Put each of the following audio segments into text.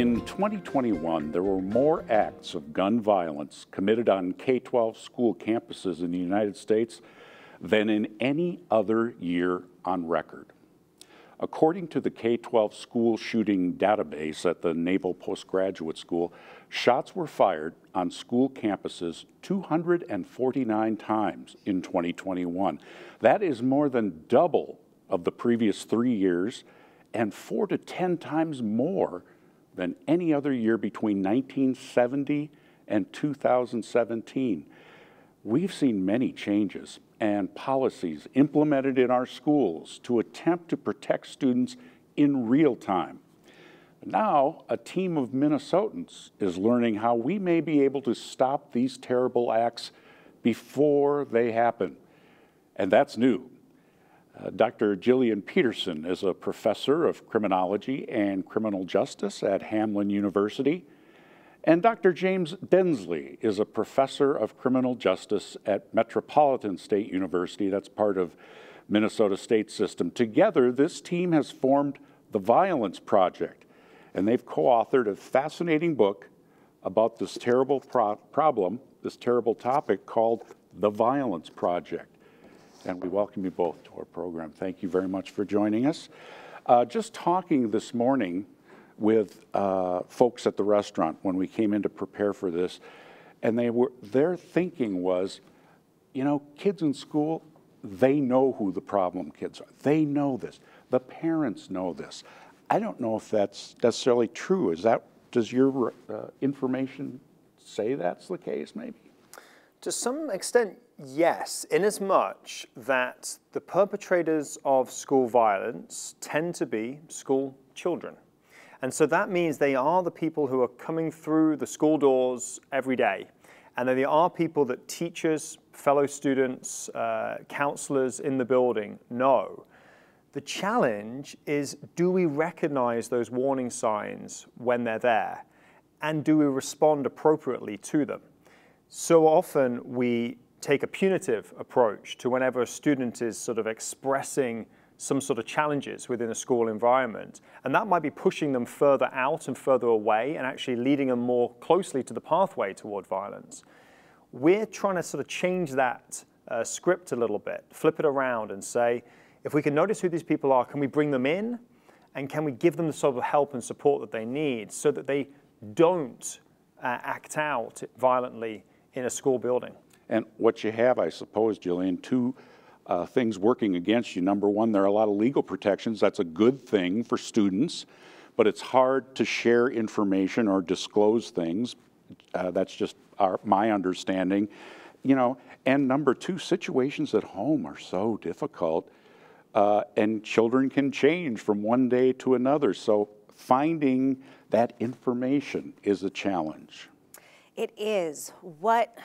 In 2021, there were more acts of gun violence committed on K-12 school campuses in the United States than in any other year on record. According to the K-12 school shooting database at the Naval Postgraduate School, shots were fired on school campuses 249 times in 2021. That is more than double of the previous 3 years and 4 to 10 times more than any other year between 1970 and 2017. We've seen many changes and policies implemented in our schools to attempt to protect students in real time. Now, a team of Minnesotans is learning how we may be able to stop these terrible acts before they happen. And that's new. Dr. Jillian Peterson is a professor of criminology and criminal justice at Hamline University. And Dr. James Densley is a professor of criminal justice at Metropolitan State University. That's part of Minnesota State System. Together, this team has formed the Violence Project, and they've co-authored a fascinating book about this terrible problem, this terrible topic called The Violence Project. And we welcome you both to our program. Thank you very much for joining us. Just talking this morning with folks at the restaurant when we came in to prepare for this, and their thinking was, you know, kids in school, they know who the problem kids are. They know this. The parents know this. I don't know if that's necessarily true. Does your information say that's the case, maybe? To some extent, yes, inasmuch that the perpetrators of school violence tend to be school children. And so that means they are the people who are coming through the school doors every day. And they are people that teachers, fellow students, counselors in the building know. The challenge is, do we recognize those warning signs when they're there? And do we respond appropriately to them? So often we take a punitive approach to whenever a student is sort of expressing some sort of challenges within a school environment. And that might be pushing them further out and further away and actually leading them more closely to the pathway toward violence. We're trying to sort of change that script a little bit, flip it around and say, if we can notice who these people are, can we bring them in? And can we give them the sort of help and support that they need so that they don't act out violently in a school building? And what you have, I suppose, Jillian, two things working against you. Number one, there are a lot of legal protections. That's a good thing for students, but it's hard to share information or disclose things. That's just my understanding. You know, and number two, situations at home are so difficult, and children can change from one day to another. So finding that information is a challenge. It is. What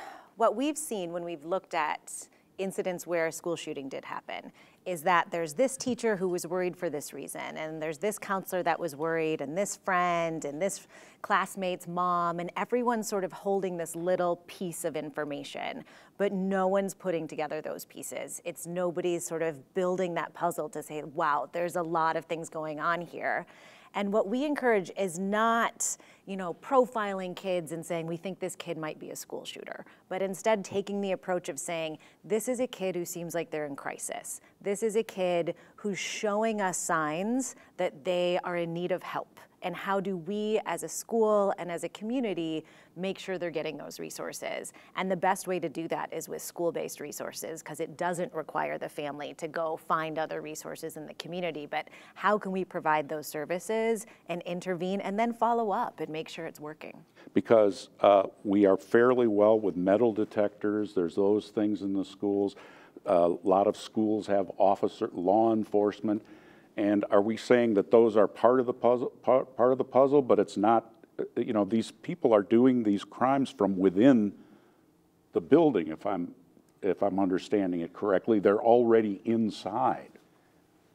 we've seen when we've looked at incidents where a school shooting did happen is that there's this teacher who was worried for this reason, and there's this counselor that was worried, and this friend, and this classmate's mom, and everyone's sort of holding this little piece of information, but no one's putting together those pieces. It's nobody's sort of building that puzzle to say, wow, there's a lot of things going on here. And what we encourage is not, you know, profiling kids and saying we think this kid might be a school shooter, but instead taking the approach of saying, this is a kid who seems like they're in crisis. This is a kid who's showing us signs that they are in need of help. And how do we as a school and as a community make sure they're getting those resources? And the best way to do that is with school-based resources, because it doesn't require the family to go find other resources in the community. But how can we provide those services and intervene and then follow up and make sure it's working? Because we are fairly well with metal detectors. There's those things in the schools. A lot of schools have law enforcement. And are we saying that those are part of the puzzle, but it's not, you know, these people are doing these crimes from within the building, if I'm understanding it correctly. They're already inside.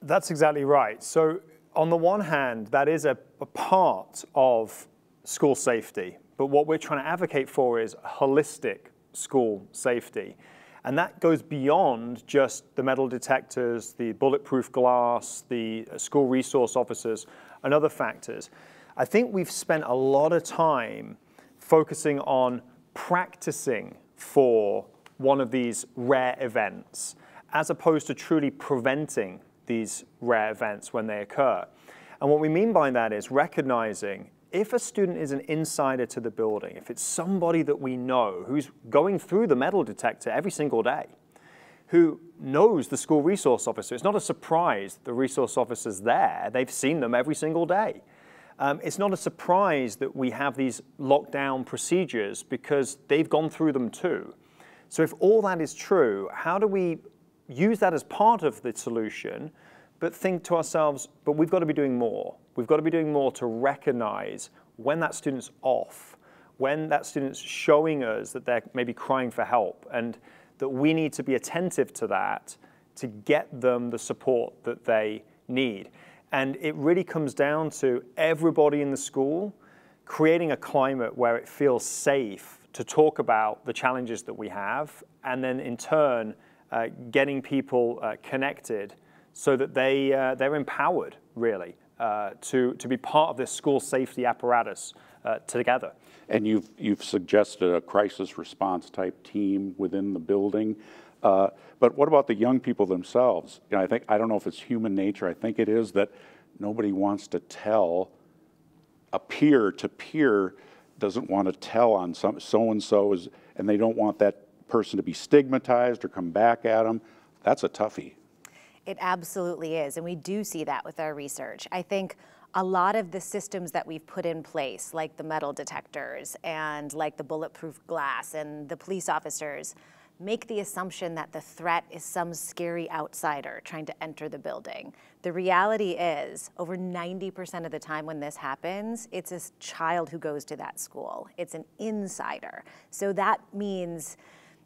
That's exactly right. So on the one hand, that is a part of school safety, but what we're trying to advocate for is holistic school safety. And that goes beyond just the metal detectors, the bulletproof glass, the school resource officers, and other factors. I think we've spent a lot of time focusing on practicing for one of these rare events, as opposed to truly preventing these rare events when they occur. And what we mean by that is recognizing if a student is an insider to the building, if it's somebody that we know who's going through the metal detector every single day, who knows the school resource officer, it's not a surprise the resource officer's there, they've seen them every single day. It's not a surprise that we have these lockdown procedures because they've gone through them too. So if all that is true, how do we use that as part of the solution, but think to ourselves, but we've got to be doing more. We've got to be doing more to recognize when that student's off, when that student's showing us that they're maybe crying for help, and that we need to be attentive to that to get them the support that they need. And it really comes down to everybody in the school creating a climate where it feels safe to talk about the challenges that we have, and then in turn, getting people connected so that they're empowered, really, to be part of this school safety apparatus together. And you've suggested a crisis response type team within the building. But what about the young people themselves? You know, I don't know if it's human nature, I think it is, that nobody wants to tell, a peer to peer doesn't want to tell on so-and-so, and they don't want that person to be stigmatized or come back at them. That's a toughie. It absolutely is, and we do see that with our research. I think a lot of the systems that we've put in place, like the metal detectors and like the bulletproof glass and the police officers, make the assumption that the threat is some scary outsider trying to enter the building. The reality is, over 90% of the time when this happens, it's a child who goes to that school. It's an insider. So that means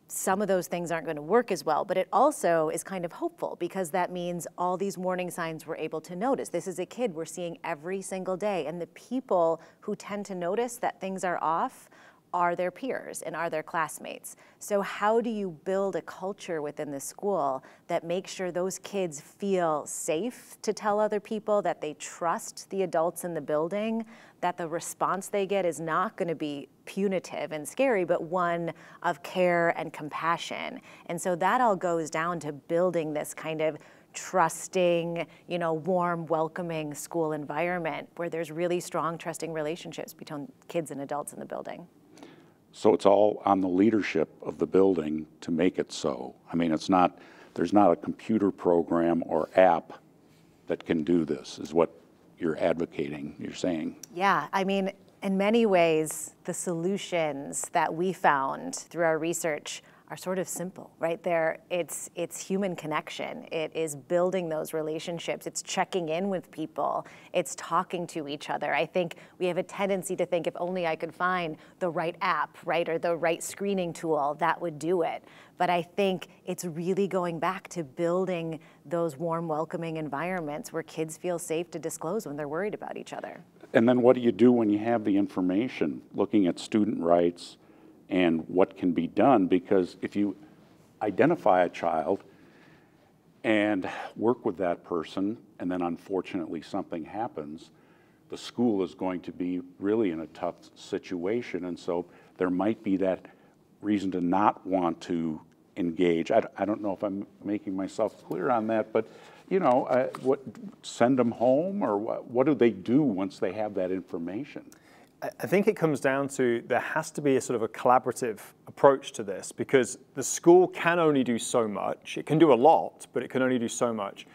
some of those things aren't going to work as well, but it also is kind of hopeful because that means all these warning signs we're able to notice. This is a kid we're seeing every single day, and the people who tend to notice that things are off are their peers and are their classmates. So how do you build a culture within the school that makes sure those kids feel safe to tell other people, that they trust the adults in the building, that the response they get is not going to be punitive and scary, but one of care and compassion? And so that all goes down to building this kind of trusting, warm, welcoming school environment where there's really strong, trusting relationships between kids and adults in the building. So it's all on the leadership of the building to make it so. I mean, there's not a computer program or app that can do this, is what you're advocating, you're saying. Yeah, I mean, in many ways, the solutions that we found through our research are sort of simple, right? It's human connection. It is building those relationships. It's checking in with people. It's talking to each other. I think we have a tendency to think if only I could find the right app, right, or the right screening tool, that would do it. But I think it's really going back to building those warm, welcoming environments where kids feel safe to disclose when they're worried about each other. And then what do you do when you have the information, looking at student rights and what can be done? Because if you identify a child and work with that person, and then unfortunately something happens, the school is going to be really in a tough situation. And so there might be that reason to not want to engage. I don't know if I'm making myself clear on that, but send them home, or what do they do once they have that information? I think it comes down to there has to be a sort of a collaborative approach to this, because the school can only do so much. It can do a lot, but it can only do so much.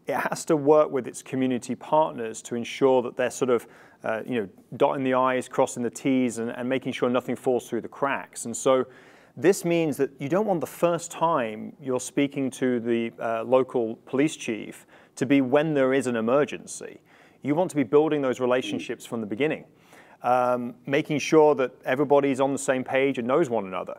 It has to work with its community partners to ensure that they're sort of dotting the I's, crossing the T's, and making sure nothing falls through the cracks. And so this means that you don't want the first time you're speaking to the local police chief to be when there is an emergency. You want to be building those relationships from the beginning. Making sure that everybody's on the same page and knows one another.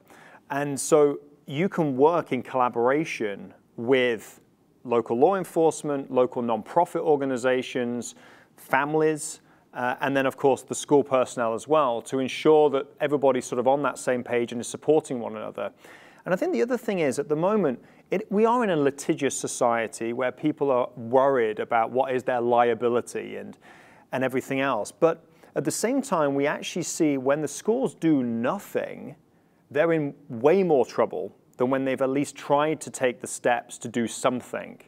And so you can work in collaboration with local law enforcement, local nonprofit organizations, families, and then of course the school personnel as well, to ensure that everybody's sort of on that same page and is supporting one another. And I think the other thing is, at the moment, we are in a litigious society where people are worried about what is their liability and everything else. But At the same time, we actually see when the schools do nothing, they're in way more trouble than when they've at least tried to take the steps to do something.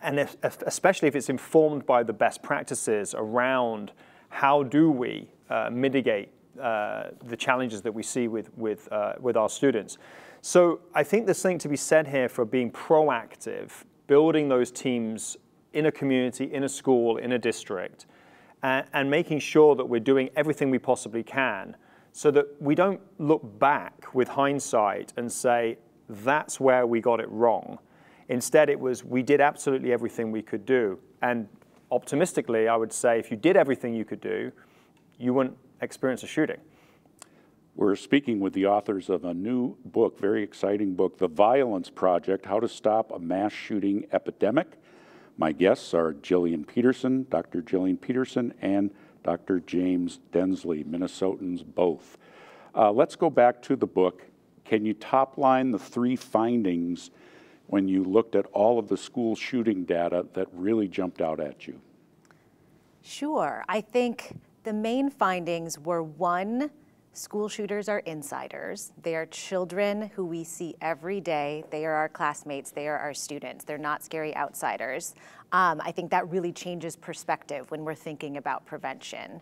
And especially if it's informed by the best practices around how do we mitigate the challenges that we see with our students. So I think there's something to be said here for being proactive, building those teams in a community, in a school, in a district, and making sure that we're doing everything we possibly can so that we don't look back with hindsight and say, that's where we got it wrong. Instead, it was, we did absolutely everything we could do. And optimistically, I would say if you did everything you could do, you wouldn't experience a shooting. We're speaking with the authors of a new book, very exciting book, The Violence Project, How to Stop a Mass Shooting Epidemic. My guests are Jillian Peterson, Dr. Jillian Peterson, and Dr. James Densley, Minnesotans both. Let's go back to the book. Can you top line the 3 findings when you looked at all of the school shooting data that really jumped out at you? Sure. I think the main findings were, 1, school shooters are insiders. They are children who we see every day. They are our classmates. They are our students. They're not scary outsiders. I think that really changes perspective when we're thinking about prevention.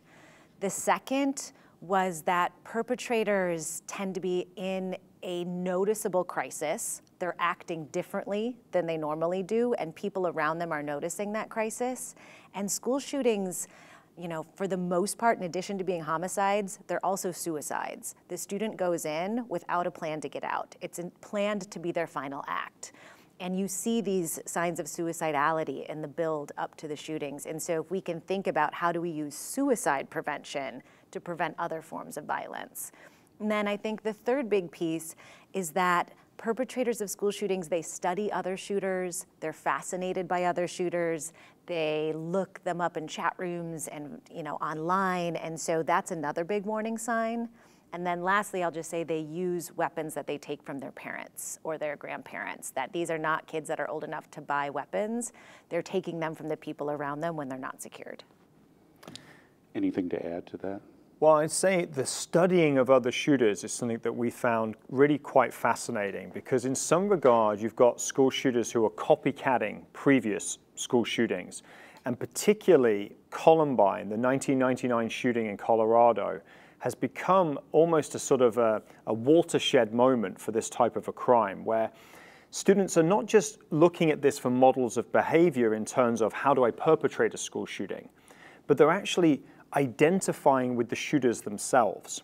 The second was that perpetrators tend to be in a noticeable crisis. They're acting differently than they normally do, and people around them are noticing that crisis. And school shootings, you know, for the most part, in addition to being homicides, they're also suicides. The student goes in without a plan to get out. It's planned to be their final act. And you see these signs of suicidality in the build up to the shootings. And so if we can think about how do we use suicide prevention to prevent other forms of violence. And then I think the third big piece is that perpetrators of school shootings, they study other shooters, they're fascinated by other shooters, they look them up in chat rooms and, you know, online, and so that's another big warning sign. And then lastly, I'll just say they use weapons that they take from their parents or their grandparents, that these are not kids that are old enough to buy weapons, they're taking them from the people around them when they're not secured. Anything to add to that? Well, I'd say the studying of other shooters is something that we found really quite fascinating, because in some regard, you've got school shooters who are copycatting previous school shootings. And particularly Columbine, the 1999 shooting in Colorado, has become almost a sort of a watershed moment for this type of a crime, where students are not just looking at this for models of behavior in terms of how do I perpetrate a school shooting, but they're actually identifying with the shooters themselves.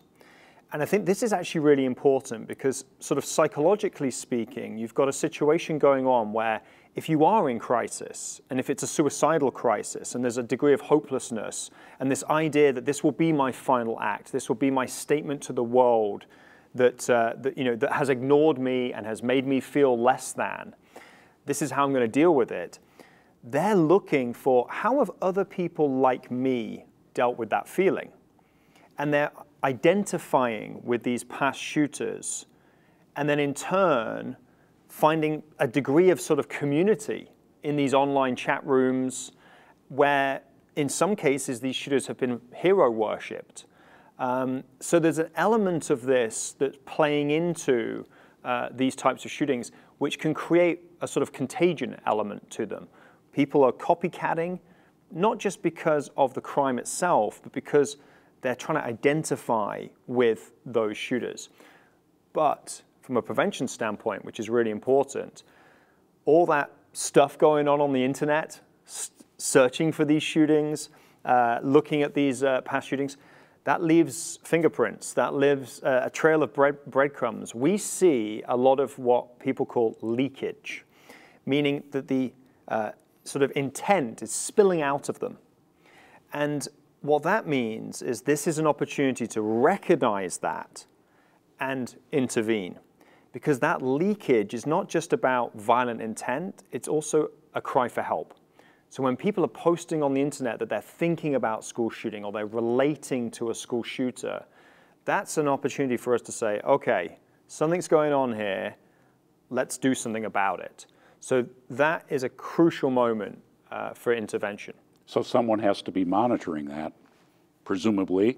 And I think this is actually really important because sort of psychologically speaking, you've got a situation going on where if you are in crisis, and if it's a suicidal crisis, and there's a degree of hopelessness, and this idea that this will be my final act, this will be my statement to the world that has ignored me and has made me feel less than, this is how I'm going to deal with it. They're looking for how have other people like me dealt with that feeling. And they're identifying with these past shooters, and then in turn, finding a degree of sort of community in these online chat rooms where in some cases these shooters have been hero worshipped. So there's an element of this that's playing into these types of shootings, which can create a sort of contagion element to them. People are copycatting, not just because of the crime itself, but because they're trying to identify with those shooters. But from a prevention standpoint, which is really important, all that stuff going on the internet, searching for these shootings, looking at these past shootings, that leaves fingerprints, that leaves a trail of breadcrumbs. We see a lot of what people call leakage, meaning that the sort of intent is spilling out of them. And what that means is this is an opportunity to recognize that and intervene, because that leakage is not just about violent intent, it's also a cry for help. So when people are posting on the internet that they're thinking about school shooting or they're relating to a school shooter, that's an opportunity for us to say, okay, something's going on here, let's do something about it. So that is a crucial moment for intervention. So someone has to be monitoring that. presumably.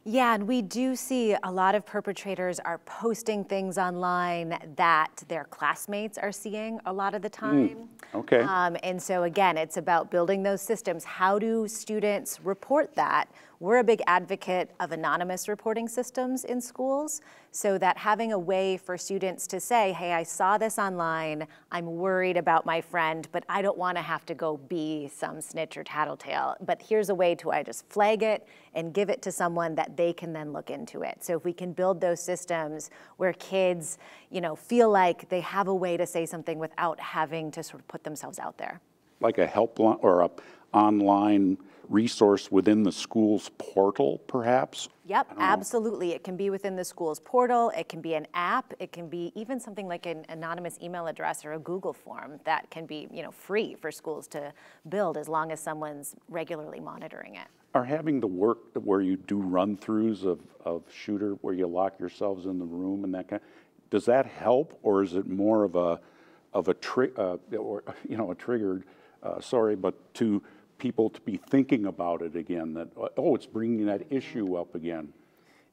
Yeah, and we do see a lot of perpetrators are posting things online that their classmates are seeing a lot of the time. Okay. And so again, it's about building those systems. How do students report that? We're a big advocate of anonymous reporting systems in schools, so that having a way for students to say, hey, I saw this online, I'm worried about my friend, but I don't want to have to go be some snitch or tattletale. But here's a way to I just flag it and give it to someone that they can then look into it. So if we can build those systems where kids, feel like they have a way to say something without having to sort of put themselves out there. Like a helpline or a online resource within the school's portal, perhaps? Yep, absolutely. It can be within the school's portal. It can be an app. It can be even something like an anonymous email address or a Google form that can be, free for schools to build as long as someone's regularly monitoring it. Are having the work where you do run-throughs of shooter, where you lock yourselves in the room and that kind, does that help, or is it more of a triggered? But to people to be thinking about it again, that, it's bringing that issue up again?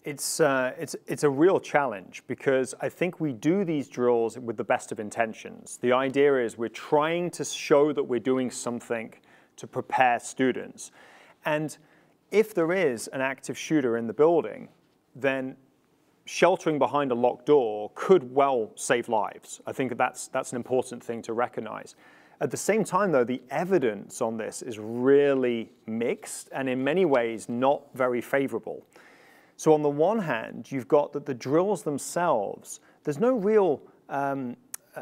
It's a real challenge, because I think we do these drills with the best of intentions. The idea is we're trying to show that we're doing something to prepare students. And if there is an active shooter in the building, then sheltering behind a locked door could well save lives. I think that's an important thing to recognize. At the same time, though, the evidence on this is really mixed and in many ways not very favorable. So on the one hand, you've got that the drills themselves, there's no real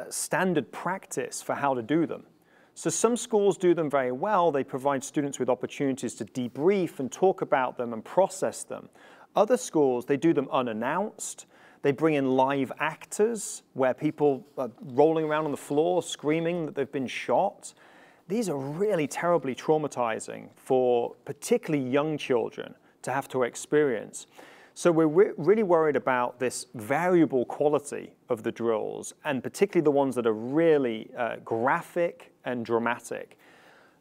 standard practice for how to do them. So some schools do them very well. They provide students with opportunities to debrief and talk about them and process them. Other schools, they do them unannounced. They bring in live actors where people are rolling around on the floor screaming that they've been shot. These are really terribly traumatizing for particularly young children to have to experience. So we're really worried about this variable quality of the drills, and particularly the ones that are really graphic and dramatic.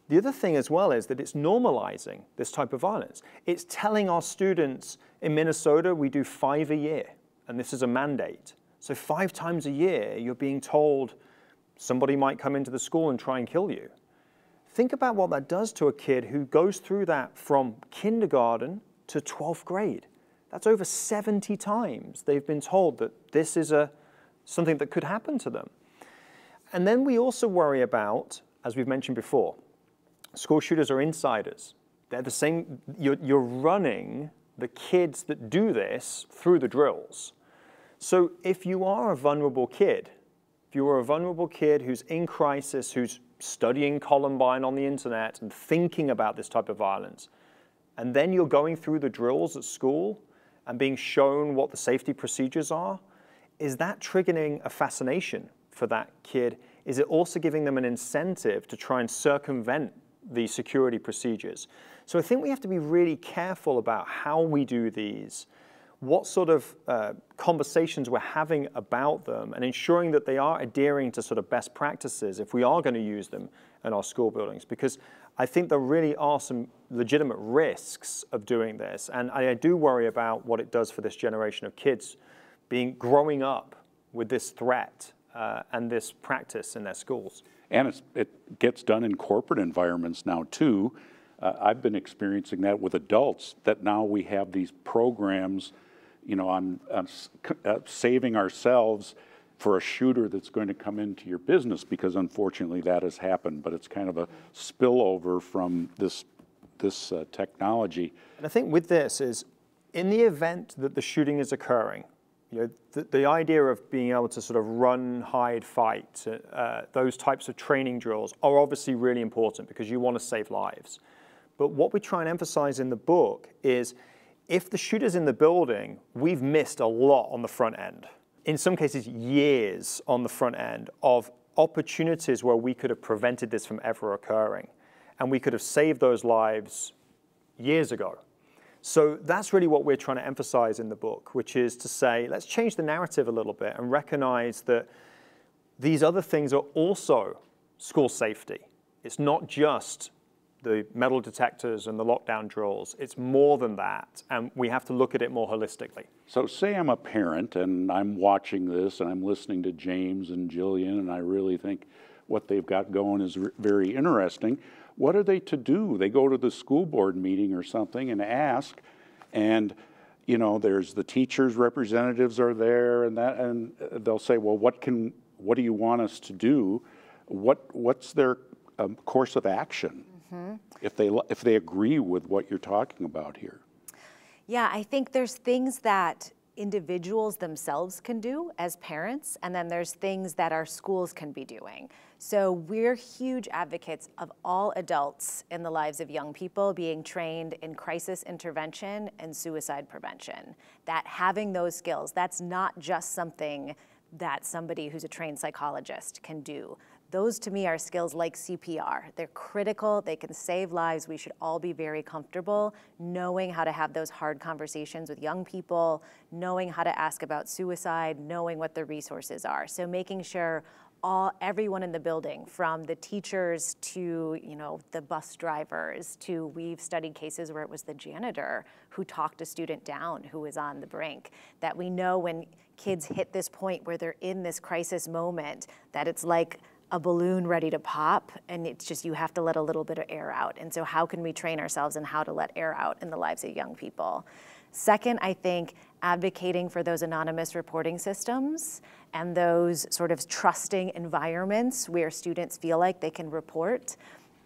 The other thing as well is that it's normalizing this type of violence. It's telling our students in Minnesota, we do 5 a year, and this is a mandate. So 5 times a year, you're being told somebody might come into the school and try and kill you. Think about what that does to a kid who goes through that from kindergarten to 12th grade. That's over 70 times they've been told that this is something that could happen to them. And then we also worry about, as we've mentioned before, school shooters are insiders. They're the same. You're running the kids that do this through the drills. So if you are a vulnerable kid, who's in crisis, who's studying Columbine on the internet and thinking about this type of violence, and then you're going through the drills at school and being shown what the safety procedures are, is that triggering a fascination for that kid? Is it also giving them an incentive to try and circumvent the security procedures? So I think we have to be really careful about how we do these, what sort of conversations we're having about them, and ensuring that they are adhering to sort of best practices if we are going to use them in our school buildings. Because I think there really are some legitimate risks of doing this, and I do worry about what it does for this generation of kids growing up with this threat and this practice in their schools. And it gets done in corporate environments now too. I've been experiencing that with adults, that now we have these programs, on saving ourselves for a shooter that's going to come into your business, because unfortunately that has happened, but it's kind of a spillover from this technology. And I think with this is, in the event that the shooting is occurring, the idea of being able to sort of run, hide, fight, those types of training drills are obviously really important because you want to save lives. But what we try and emphasize in the book is, if the shooter's in the building, we've missed a lot on the front end. In some cases, years on the front end of opportunities where we could have prevented this from ever occurring. And we could have saved those lives years ago. So that's really what we're trying to emphasize in the book, which is to say, let's change the narrative a little bit and recognize that these other things are also school safety. It's not just the metal detectors and the lockdown drills. It's more than that, and we have to look at it more holistically. So say I'm a parent and I'm watching this and I'm listening to James and Jillian, and I really think what they've got going is very interesting. What are they to do? They go to the school board meeting or something and ask, and you know, there's the teachers' representatives are there, and they'll say, well, what do you want us to do? What's their course of action if they agree with what you're talking about here? Yeah, I think there's things that individuals themselves can do as parents, and then there's things that our schools can be doing. So we're huge advocates of all adults in the lives of young people being trained in crisis intervention and suicide prevention. That having those skills, that's not just something that somebody who's a trained psychologist can do. Those to me are skills like CPR. They're critical, they can save lives. We should all be very comfortable knowing how to have those hard conversations with young people, knowing how to ask about suicide, knowing what the resources are. So making sure everyone in the building, from the teachers to the bus drivers to, we've studied cases where it was the janitor who talked a student down who was on the brink, that we know when kids hit this point where they're in this crisis moment, that it's like a balloon ready to pop, and it's just, you have to let a little bit of air out. And so how can we train ourselves in how to let air out in the lives of young people? Second, I think advocating for those anonymous reporting systems and those sort of trusting environments where students feel like they can report.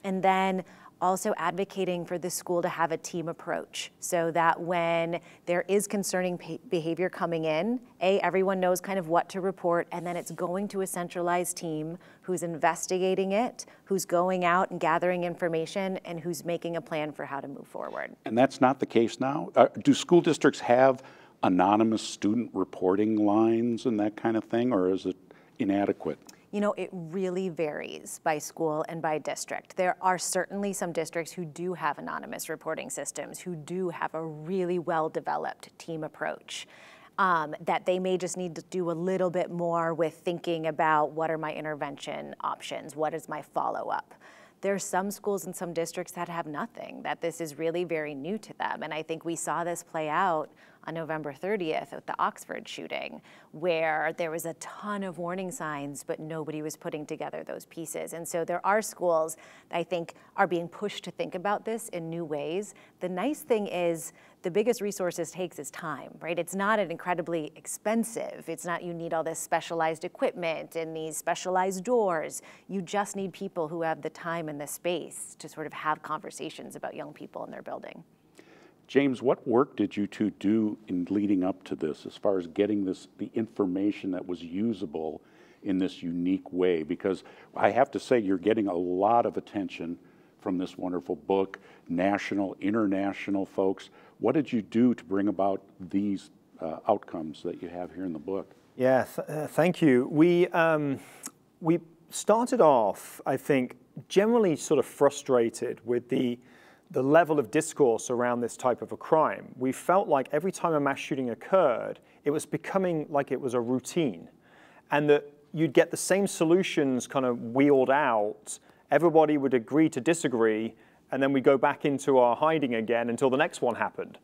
And then also advocating for the school to have a team approach so that when there is concerning behavior coming in, everyone knows kind of what to report, and then it's going to a centralized team who's investigating it, who's going out and gathering information, and who's making a plan for how to move forward. And that's not the case now? Do school districts have anonymous student reporting lines and that kind of thing, or is it inadequate? You know, it really varies by school and by district. There are certainly some districts who do have anonymous reporting systems, who do have a really well-developed team approach, that they may just need to do a little bit more with thinking about what are my intervention options, what is my follow-up. There's some schools and some districts that have nothing, that this is really very new to them. And I think we saw this play out on November 30th at the Oxford shooting, where there was a ton of warning signs, but nobody was putting together those pieces. And so there are schools that I think are being pushed to think about this in new ways. The nice thing is the biggest resource this takes is time, right? It's not an incredibly expensive. It's not you need all this specialized equipment and these specialized doors. You just need people who have the time and the space to sort of have conversations about young people in their building. James, what work did you two do in leading up to this as far as getting the information that was usable in this unique way? Because I have to say, you're getting a lot of attention from this wonderful book, national, international folks. What did you do to bring about these outcomes that you have here in the book? Yeah, thank you. We started off, I think, generally sort of frustrated with the level of discourse around this type of a crime. We felt like every time a mass shooting occurred, it was becoming like it was a routine, and that you'd get the same solutions kind of wheeled out. Everybody would agree to disagree, and then we go back into our hiding again until the next one happened.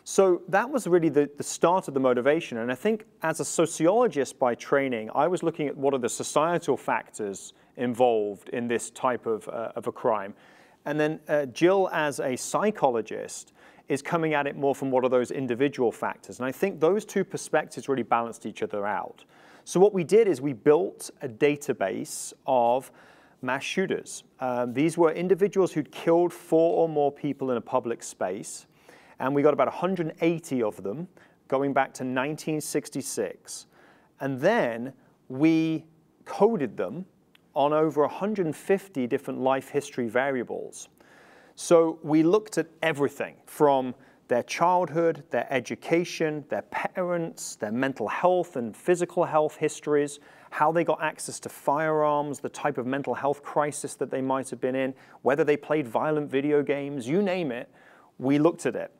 So that was really the start of the motivation. And I think as a sociologist by training, I was looking at what are the societal factors involved in this type of a crime. And then Jill, as a psychologist, is coming at it more from what are those individual factors. And I think those two perspectives really balanced each other out. So what we did is we built a database of mass shooters. These were individuals who'd killed 4 or more people in a public space. And we got about 180 of them going back to 1966. And then we coded them on over 150 different life history variables. So we looked at everything from their childhood, their education, their parents, their mental health and physical health histories, how they got access to firearms, the type of mental health crisis that they might have been in, whether they played violent video games, you name it, we looked at it.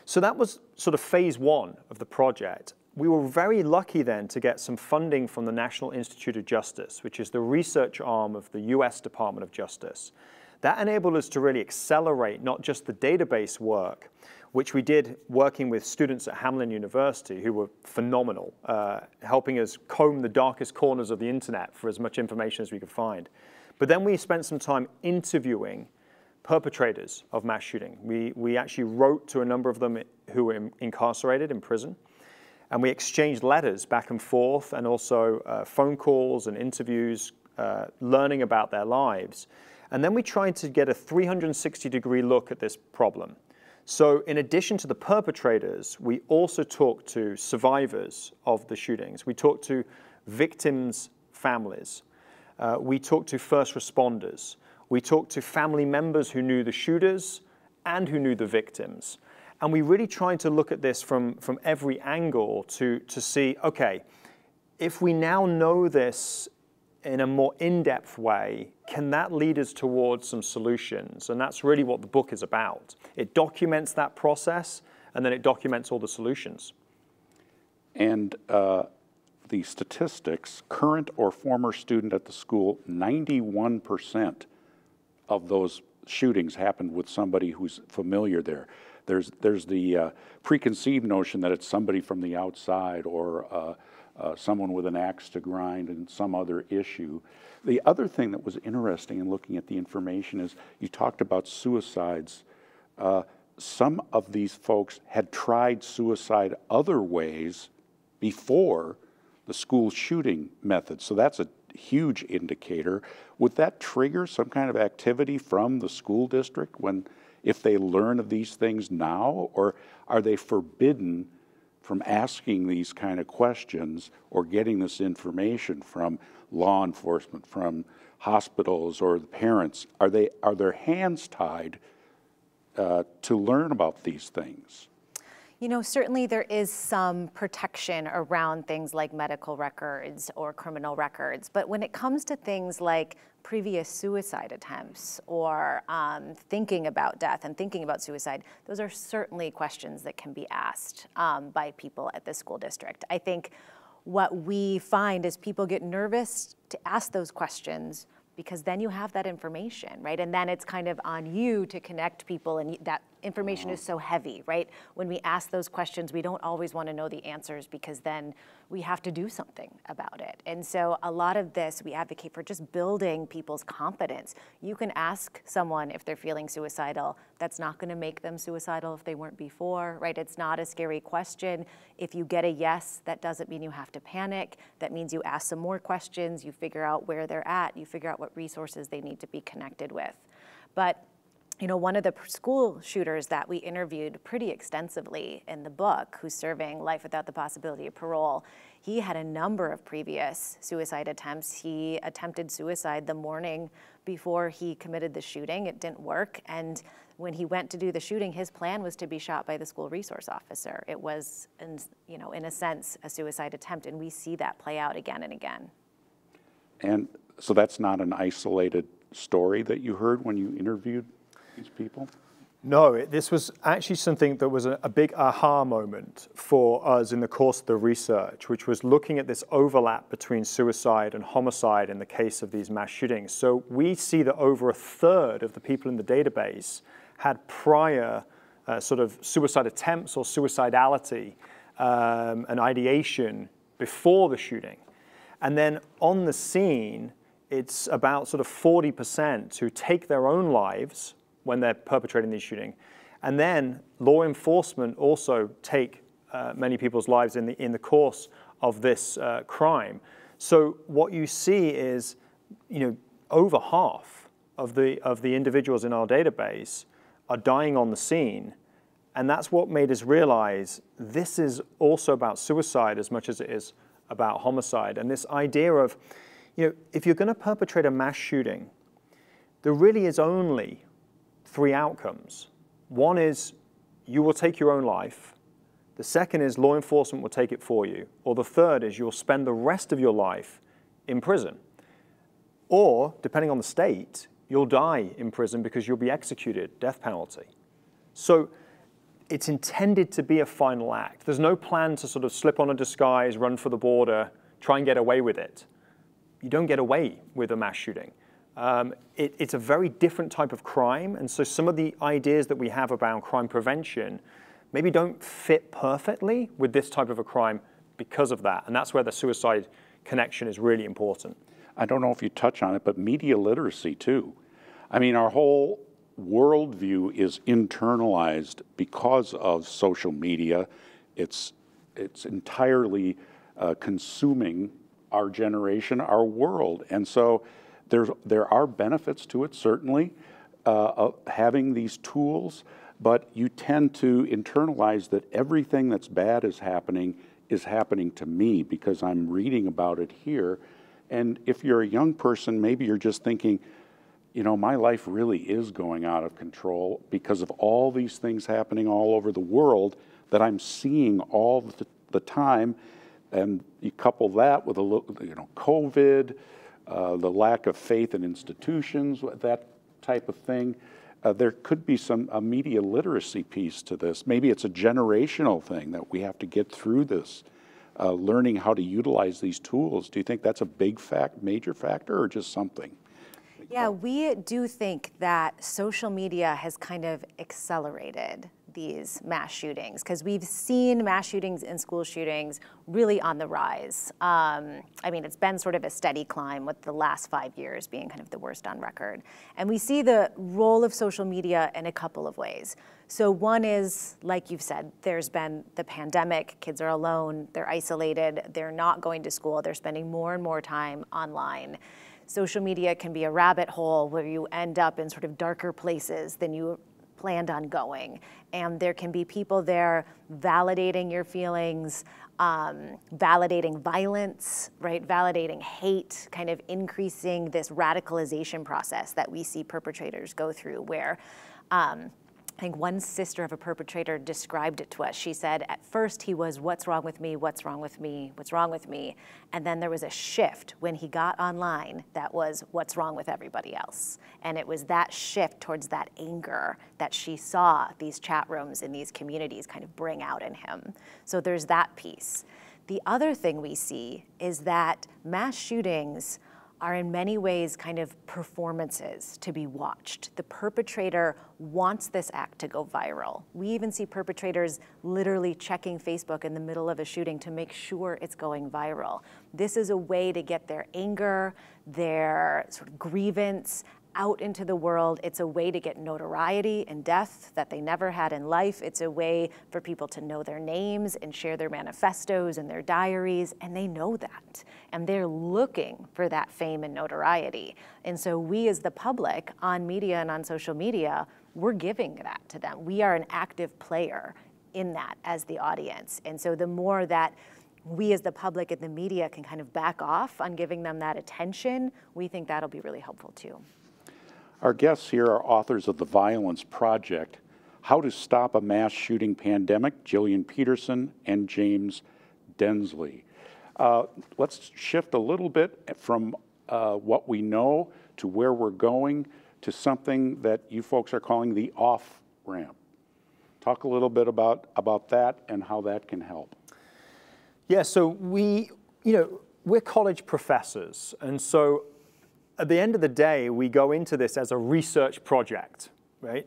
So that was sort of phase 1 of the project. We were very lucky then to get some funding from the National Institute of Justice, which is the research arm of the US Department of Justice. That enabled us to really accelerate not just the database work, which we did working with students at Hamline University who were phenomenal, helping us comb the darkest corners of the internet for as much information as we could find. But then we spent some time interviewing perpetrators of mass shooting. We actually wrote to a number of them who were incarcerated in prison, and we exchanged letters back and forth, and also phone calls and interviews, learning about their lives. And then we tried to get a 360-degree look at this problem. So in addition to the perpetrators, we also talked to survivors of the shootings. We talked to victims' families. We talked to first responders. We talked to family members who knew the shooters and who knew the victims. And we really tried to look at this from every angle to see, okay, if we now know this in a more in-depth way, can that lead us towards some solutions? And that's really what the book is about. It documents that process, and then it documents all the solutions. And the statistics, current or former student at the school, 91% of those shootings happened with somebody who's familiar there. There's the preconceived notion that it's somebody from the outside or someone with an axe to grind and some other issue. The other thing that was interesting in looking at the information is you talked about suicides. Some of these folks had tried suicide other ways before the school shooting method. So that's a huge indicator. Would that trigger some kind of activity from the school district if they learn of these things now, or are they forbidden from asking these kind of questions or getting this information from law enforcement, from hospitals or the parents? Are their hands tied to learn about these things? You know, certainly there is some protection around things like medical records or criminal records, but when it comes to things like previous suicide attempts or thinking about death and thinking about suicide, those are certainly questions that can be asked by people at the school district. I think what we find is people get nervous to ask those questions because then you have that information, right? And then it's kind of on you to connect people, and that information is so heavy, right? When we ask those questions, we don't always want to know the answers because then we have to do something about it. And so a lot of this, we advocate for just building people's confidence. You can ask someone if they're feeling suicidal. That's not going to make them suicidal if they weren't before, right? It's not a scary question. If you get a yes, that doesn't mean you have to panic. That means you ask some more questions, you figure out where they're at, you figure out what resources they need to be connected with. But you know, one of the school shooters that we interviewed pretty extensively in the book, who's serving life without the possibility of parole, he had a number of previous suicide attempts. He attempted suicide the morning before he committed the shooting. It didn't work. And when he went to do the shooting, his plan was to be shot by the school resource officer. It was, in a sense, a suicide attempt. And we see that play out again and again. And so that's not an isolated story that you heard when you interviewed these people? No, this was actually something that was a big aha moment for us in the course of the research, which was looking at this overlap between suicide and homicide in the case of these mass shootings. So we see that over a third of the people in the database had prior sort of suicide attempts or suicidality, an ideation before the shooting. And then on the scene, it's about sort of 40% who take their own lives when they're perpetrating these shootings. And then law enforcement also take many people's lives in the course of this crime. So what you see is, over half of the individuals in our database are dying on the scene. And that's what made us realize this is also about suicide as much as it is about homicide. And this idea of, if you're going to perpetrate a mass shooting, there really is only three outcomes. One is you will take your own life. The second is law enforcement will take it for you. Or the third is you'll spend the rest of your life in prison. Or, depending on the state, you'll die in prison because you'll be executed, death penalty. So it's intended to be a final act. There's no plan to sort of slip on a disguise, run for the border, try and get away with it. You don't get away with a mass shooting. It's a very different type of crime, and so some of the ideas that we have about crime prevention maybe don't fit perfectly with this type of a crime because of that, and that's where the suicide connection is really important. I don't know if you touch on it, but media literacy too. I mean, our whole worldview is internalized because of social media. It's entirely consuming our generation, our world, and so there are benefits to it, certainly, of having these tools, but you tend to internalize that everything that's bad is happening to me because I'm reading about it here. And if you're a young person, maybe you're just thinking, you know, my life really is going out of control because of all these things happening all over the world that I'm seeing all the time. And you couple that with COVID, the lack of faith in institutions, that type of thing. There could be a media literacy piece to this. Maybe it's a generational thing that we have to get through this, learning how to utilize these tools. Do you think that's a major factor, or just something? Yeah, we do think that social media has kind of accelerated these mass shootings, because we've seen mass shootings and school shootings really on the rise. I mean, it's been sort of a steady climb, with the last 5 years being kind of the worst on record. And we see the role of social media in a couple of ways. So one is, like you've said, there's been the pandemic, kids are alone, they're isolated, they're not going to school, they're spending more and more time online. Social media can be a rabbit hole where you end up in sort of darker places than you planned on going. And there can be people there validating your feelings, validating violence, right? Validating hate, kind of increasing this radicalization process that we see perpetrators go through, where I think one sister of a perpetrator described it to us. She said, at first he was, what's wrong with me? What's wrong with me? What's wrong with me? And then there was a shift when he got online that was, what's wrong with everybody else? And it was that shift towards that anger that she saw these chat rooms in these communities kind of bring out in him. So there's that piece. The other thing we see is that mass shootings are in many ways kind of performances to be watched. The perpetrator wants this act to go viral. We even see perpetrators literally checking Facebook in the middle of a shooting to make sure it's going viral. This is a way to get their anger, their sort of grievance out into the world. It's a way to get notoriety and death that they never had in life. It's a way for people to know their names and share their manifestos and their diaries, and they know that. And they're looking for that fame and notoriety. And so we as the public on media and on social media, we're giving that to them. We are an active player in that as the audience. And so the more that we as the public and the media can kind of back off on giving them that attention, we think that'll be really helpful too. Our guests here are authors of The Violence Project, How to Stop a Mass Shooting Pandemic, Jillian Peterson and James Densley. Let's shift a little bit from what we know to where we're going to something that you folks are calling the off-ramp. Talk a little bit about that and how that can help. Yeah, so we're college professors, and so at the end of the day, we go into this as a research project, right?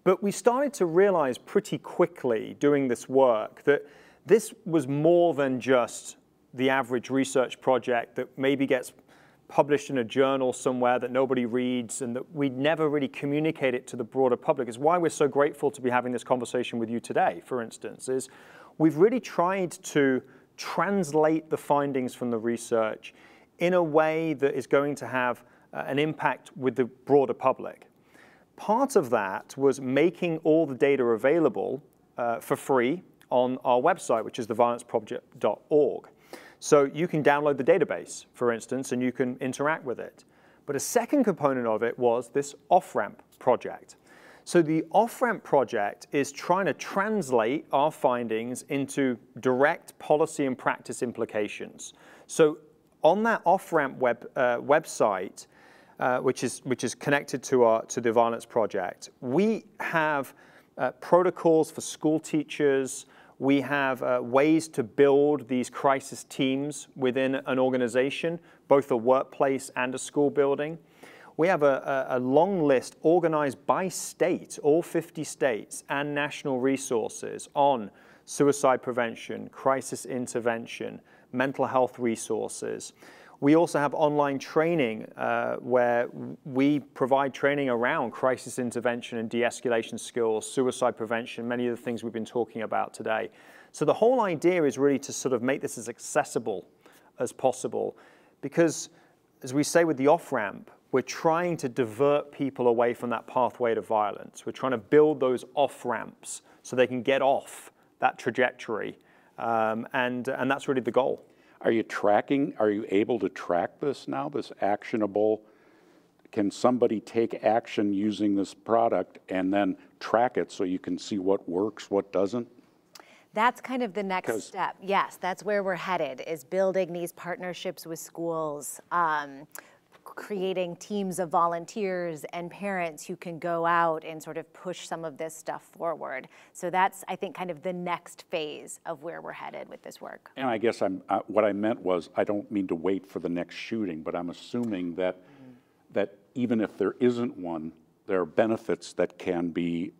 But we started to realize pretty quickly doing this work that this was more than just the average research project that maybe gets published in a journal somewhere that nobody reads and that we never really communicate it to the broader public. Is why we're so grateful to be having this conversation with you today, for instance, is we've really tried to translate the findings from the research in a way that is going to have an impact with the broader public. Part of that was making all the data available for free on our website, which is theviolenceproject.org. So you can download the database, for instance, and you can interact with it. But a second component of it was this off-ramp project. So the off-ramp project is trying to translate our findings into direct policy and practice implications. So on that off-ramp website, which is connected to the Violence Project, we have protocols for school teachers. We have ways to build these crisis teams within an organization, both a workplace and a school building. we have a long list organized by state, all 50 states, and national resources on suicide prevention, crisis intervention, mental health resources. We also have online training where we provide training around crisis intervention and de-escalation skills, suicide prevention, many of the things we've been talking about today. So the whole idea is really to sort of make this as accessible as possible, because as we say with the off-ramp, we're trying to divert people away from that pathway to violence. We're trying to build those off-ramps so they can get off that trajectory, and that's really the goal. Are you able to track this now, this actionable? Can somebody take action using this product and then track it so you can see what works, what doesn't? That's kind of the next step. Yes, that's where we're headed, is building these partnerships with schools, creating teams of volunteers and parents who can go out and sort of push some of this stuff forward. So that's, I think, kind of the next phase of where we're headed with this work. And I guess what I meant was, I don't mean to wait for the next shooting, but I'm assuming that that even if there isn't one, there are benefits that can be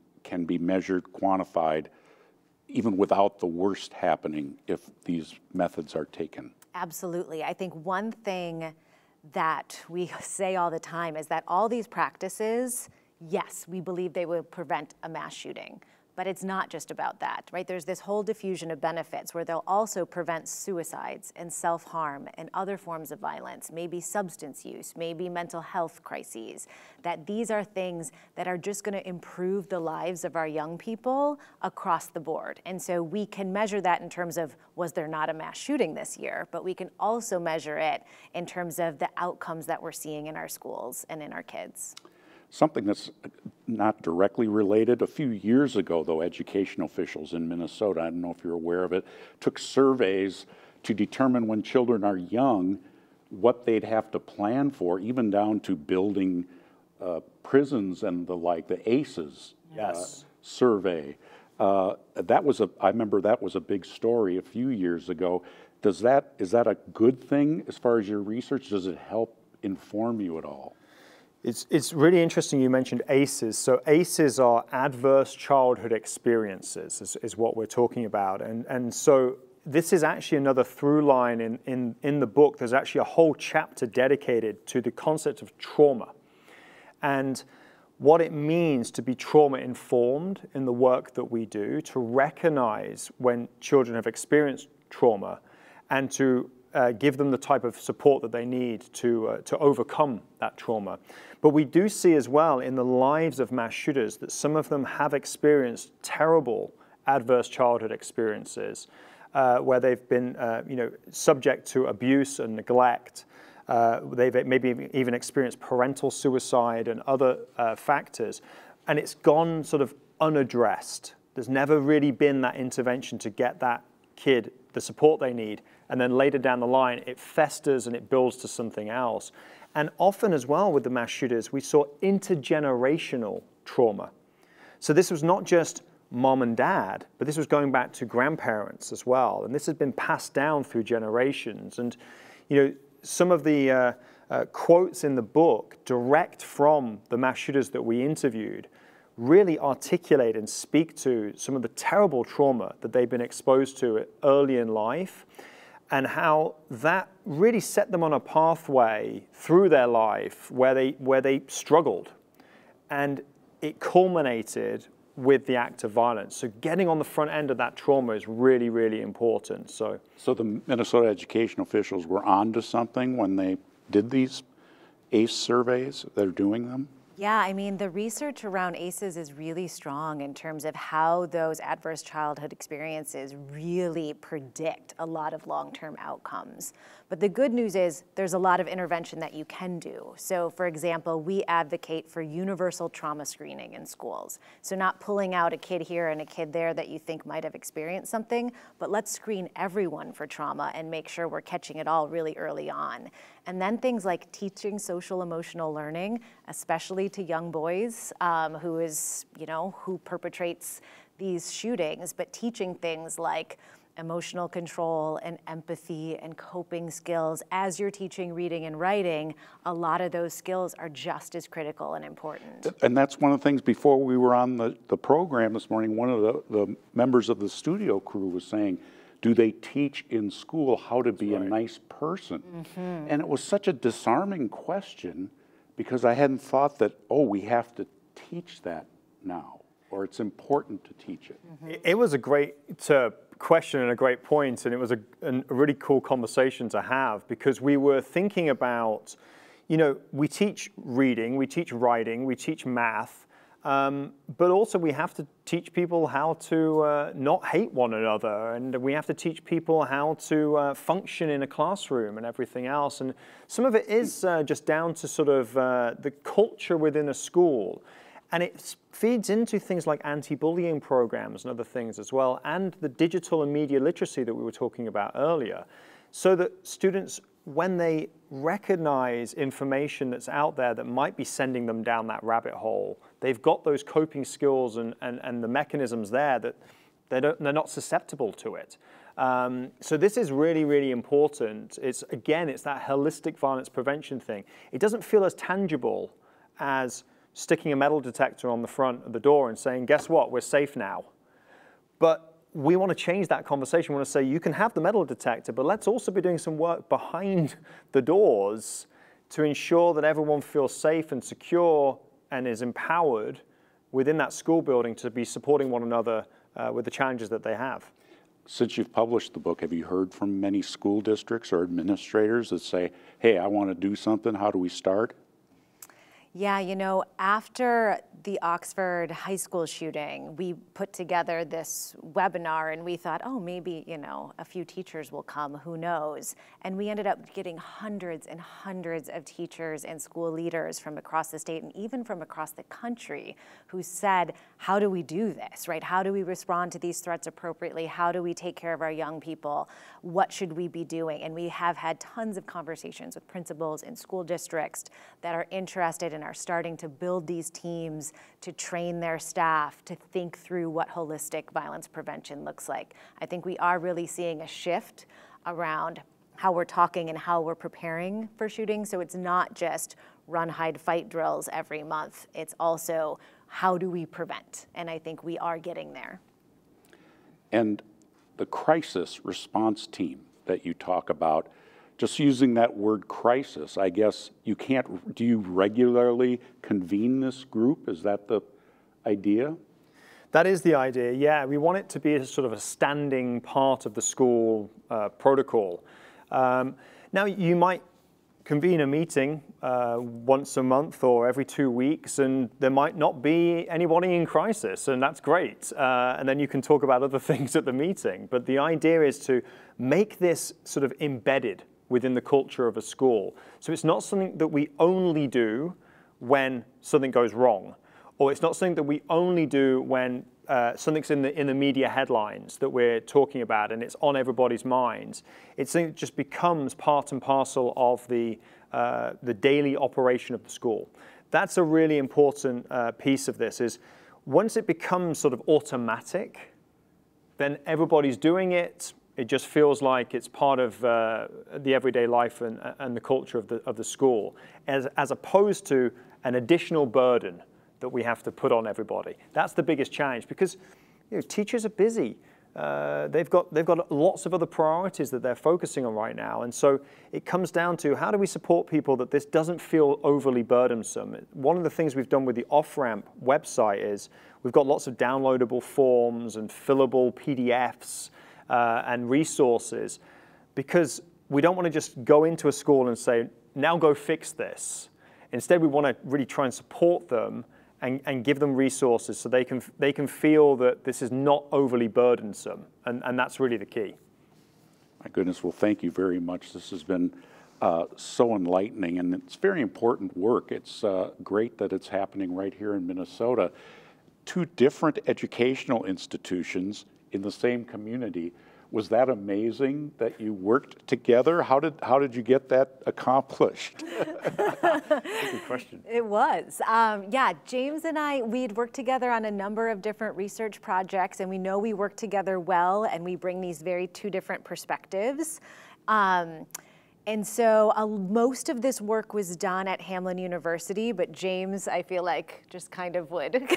measured, quantified, even without the worst happening if these methods are taken. Absolutely. I think one thing that we say all the time is that all these practices, yes, we believe they will prevent a mass shooting, but it's not just about that, right? There's this whole diffusion of benefits where they'll also prevent suicides and self-harm and other forms of violence, maybe substance use, maybe mental health crises, that these are things that are just gonna improve the lives of our young people across the board. And so we can measure that in terms of, was there not a mass shooting this year? But we can also measure it in terms of the outcomes that we're seeing in our schools and in our kids. Something that's not directly related, a few years ago, though, education officials in Minnesota, I don't know if you're aware of it, took surveys to determine when children are young what they'd have to plan for, even down to building prisons and the like, the ACEs survey. I remember that was a big story a few years ago. Is that a good thing as far as your research? Does it help inform you at all? It's really interesting you mentioned ACEs. So ACEs are adverse childhood experiences is what we're talking about. And so this is actually another through line in the book. There's actually a whole chapter dedicated to the concept of trauma and what it means to be trauma informed in the work that we do, to recognize when children have experienced trauma and to give them the type of support that they need to overcome that trauma. But we do see as well in the lives of mass shooters that some of them have experienced terrible adverse childhood experiences where they've been subject to abuse and neglect. They've maybe even experienced parental suicide and other factors. And it's gone sort of unaddressed. There's never really been that intervention to get that kid the support they need. And then later down the line, it festers and it builds to something else. And often as well with the mass shooters, we saw intergenerational trauma. So this was not just mom and dad, but this was going back to grandparents as well. And this has been passed down through generations. And some of the quotes in the book direct from the mass shooters that we interviewed really articulate and speak to some of the terrible trauma that they've been exposed to early in life, and how that really set them on a pathway through their life where they struggled. And it culminated with the act of violence. So getting on the front end of that trauma is really, really important. So the Minnesota education officials were onto something when they did these ACE surveys? They're doing them? Yeah, I mean, the research around ACEs is really strong in terms of how those adverse childhood experiences really predict a lot of long-term outcomes. But the good news is there's a lot of intervention that you can do. So for example, we advocate for universal trauma screening in schools. So not pulling out a kid here and a kid there that you think might have experienced something, but let's screen everyone for trauma and make sure we're catching it all really early on. And then things like teaching social emotional learning, especially to young boys who perpetrates these shootings, but teaching things like emotional control and empathy and coping skills. As you're teaching reading and writing, a lot of those skills are just as critical and important. And that's one of the things before we were on the program this morning, one of the members of the studio crew was saying, do they teach in school how to be a nice person? And it was such a disarming question because I hadn't thought that, oh, we have to teach that now, or it's important to teach it. It was a great question and a great point, and it was a really cool conversation to have because we were thinking about, you know, we teach reading, we teach writing, we teach math, but also we have to teach people how to not hate one another, and we have to teach people how to function in a classroom and everything else. And some of it is just down to sort of the culture within a school. And it feeds into things like anti-bullying programs and other things as well, and the digital and media literacy that we were talking about earlier, so that students, when they recognize information that's out there that might be sending them down that rabbit hole, they've got those coping skills and the mechanisms there that they're not susceptible to it. So this is really, really important. It's that holistic violence prevention thing. It doesn't feel as tangible as sticking a metal detector on the front of the door and saying, guess what, we're safe now. But we want to change that conversation. We want to say, you can have the metal detector, but let's also be doing some work behind the doors to ensure that everyone feels safe and secure and is empowered within that school building to be supporting one another with the challenges that they have. Since you've published the book, have you heard from many school districts or administrators that say, hey, I want to do something, how do we start? Yeah, you know, after the Oxford high school shooting, we put together this webinar and we thought, oh, maybe, you know, a few teachers will come, who knows? And we ended up getting hundreds and hundreds of teachers and school leaders from across the state and even from across the country who said, how do we do this, right? How do we respond to these threats appropriately? How do we take care of our young people? What should we be doing? And we have had tons of conversations with principals in school districts that are interested and are starting to build these teams to train their staff to think through what holistic violence prevention looks like. I think we are really seeing a shift around how we're talking and how we're preparing for shooting. So it's not just run, hide, fight drills every month. It's also how do we prevent? And I think we are getting there. And the crisis response team that you talk about, just using that word crisis, I guess you can't, do you regularly convene this group? Is that the idea? That is the idea, yeah. We want it to be a sort of a standing part of the school protocol. Now, you might convene a meeting once a month or every 2 weeks, and there might not be anybody in crisis, and that's great. And then you can talk about other things at the meeting. But the idea is to make this sort of embedded within the culture of a school. So it's not something that we only do when something goes wrong, or it's not something that we only do when something's in the media headlines that we're talking about and it's on everybody's minds. It's something that just becomes part and parcel of the daily operation of the school. That's a really important piece of this, is once it becomes sort of automatic, then everybody's doing it. It just feels like it's part of the everyday life and the culture of the school, as opposed to an additional burden that we have to put on everybody. That's the biggest challenge, because teachers are busy. They've got lots of other priorities that they're focusing on right now, and so it comes down to how do we support people that this doesn't feel overly burdensome. One of the things we've done with the Off-Ramp website is we've got lots of downloadable forms and fillable PDFs and resources, because we don't want to just go into a school and say, now go fix this. Instead, we want to really try and support them and give them resources so they can feel that this is not overly burdensome, and that's really the key. My goodness, well, thank you very much. This has been so enlightening, and it's very important work. It's great that it's happening right here in Minnesota. Two different educational institutions in the same community Was that amazing that you worked together? How did you get that accomplished? Good question. It was. Yeah, James and I, we'd worked together on a number of different research projects, and we know we work together well, and we bring these two different perspectives. And so most of this work was done at Hamline University, but James, I feel like, just kind of would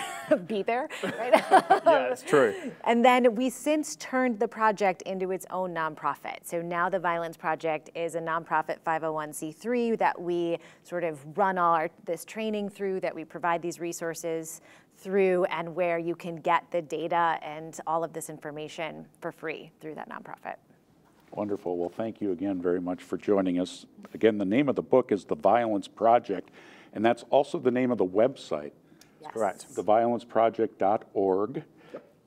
be there, right? Yeah, it's true. And then we since turned the project into its own nonprofit. So now the Violence Project is a nonprofit 501c3 that we sort of run all this training through, that we provide these resources through, and where you can get the data and all of this information for free through that nonprofit. Wonderful. Well, thank you again very much for joining us. Again, the name of the book is The Violence Project, and that's also the name of the website. Yes. Correct. theviolenceproject.org.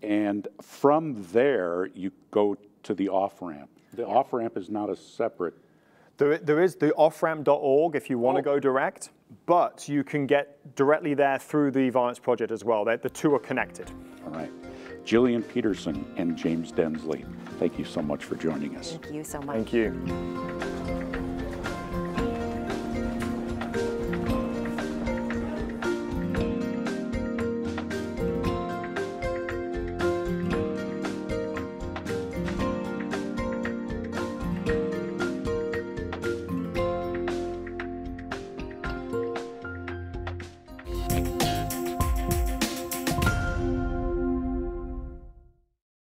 And from there, you go to the off-ramp. The off-ramp is not a separate. There is the offramp.org if you want to go direct, but you can get directly there through the Violence Project as well. The two are connected. All right. Jillian Peterson and James Densley, thank you so much for joining us. Thank you so much. Thank you.